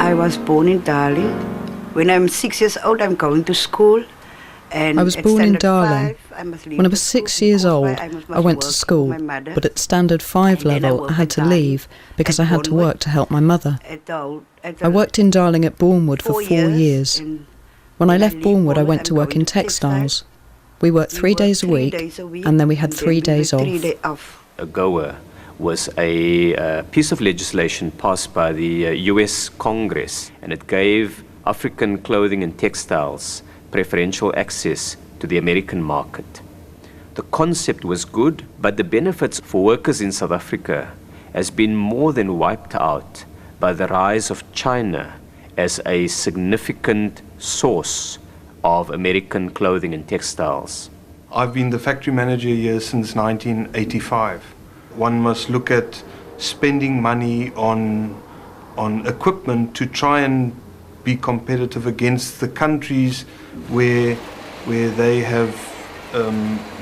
I was born in Darling. When I'm 6 years old, I'm going to school. And I was born in Darling. When I was 6 years old, I went to school, but at Standard 5 level I had to leave because I had to work to help my mother. I worked in Darling at Bournemouth for 4 years. When I left Bournemouth, I went to work in textiles. We worked 3 days a week, and then we had 3 days off. AGOA was a piece of legislation passed by the US Congress, and it gave African clothing and textiles preferential access to the American market. The concept was good, but the benefits for workers in South Africa has been more than wiped out by the rise of China as a significant source of American clothing and textiles. I've been the factory manager here since 1985. One must look at spending money on equipment to try and be competitive against the countries where they have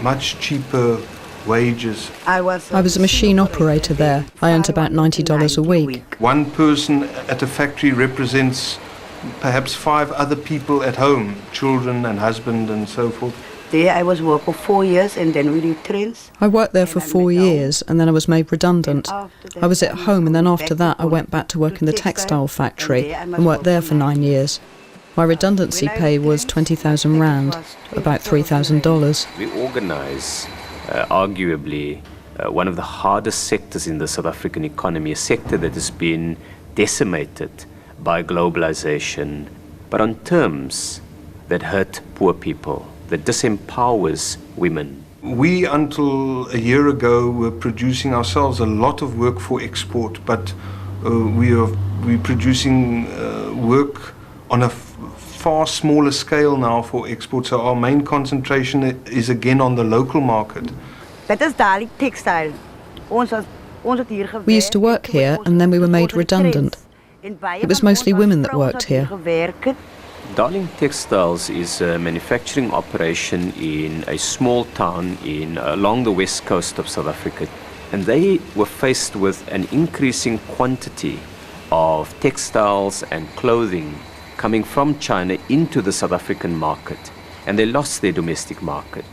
much cheaper wages. I was a machine operator there. I earned about $90 a week. One person at a factory represents perhaps 5 other people at home, children and husband and so forth. There I was working for 4 years and then we retrenched. I worked there for 4 years and then I was made redundant. I was at home and then after that I went back to work in the textile factory and worked there for 9 years. My redundancy pay was 20,000 rand, about $3,000. We organise, arguably, one of the hardest sectors in the South African economy, a sector that has been decimated by globalisation, but on terms that hurt poor people, that disempowers women. We, until a year ago, were producing ourselves a lot of work for export, but we're producing work on a far smaller scale now for export, so our main concentration is again on the local market. That is Darling textile. We used to work here and then we were made redundant. It was mostly women that worked here. Darling Textiles is a manufacturing operation in a small town along the west coast of South Africa, and they were faced with an increasing quantity of textiles and clothing coming from China into the South African market, and they lost their domestic market.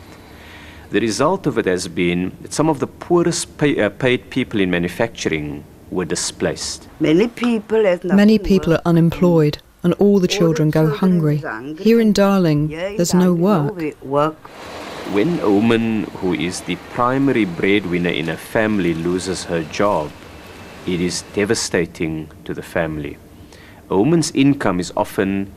The result of it has been that some of the poorest paid people in manufacturing were displaced. Many people are unemployed, and all the children go hungry. Here in Darling, there's no work. When a woman who is the primary breadwinner in a family loses her job, it is devastating to the family. A woman's income is often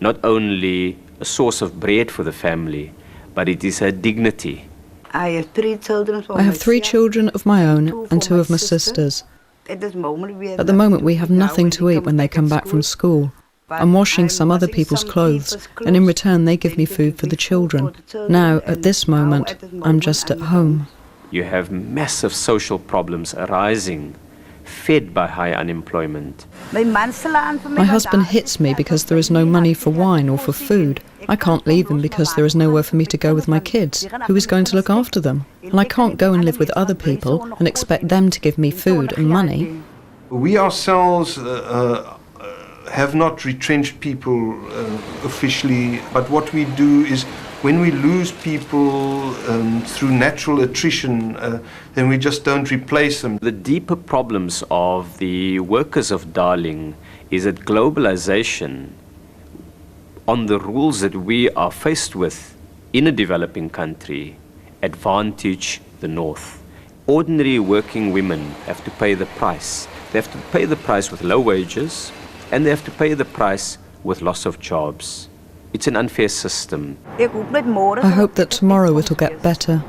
not only a source of bread for the family, but it is her dignity. I have 3 children. I have 3 children of my own and 2 of my sisters. At the moment we have nothing to eat when they come back from school. I'm washing some other people's clothes, and in return they give me food for the children. Now, at this moment, I'm just at home. You have massive social problems arising, fed by high unemployment. My husband hits me because there is no money for wine or for food. I can't leave him because there is nowhere for me to go with my kids. Who is going to look after them? And I can't go and live with other people and expect them to give me food and money. We ourselves have not retrenched people officially, but what we do is when we lose people through natural attrition, then we just don't replace them. The deeper problems of the workers of Darling is that globalisation, on the rules that we are faced with in a developing country, advantage the North. Ordinary working women have to pay the price. They have to pay the price with low wages, and they have to pay the price with loss of jobs. It's an unfair system. I hope that tomorrow it'll get better.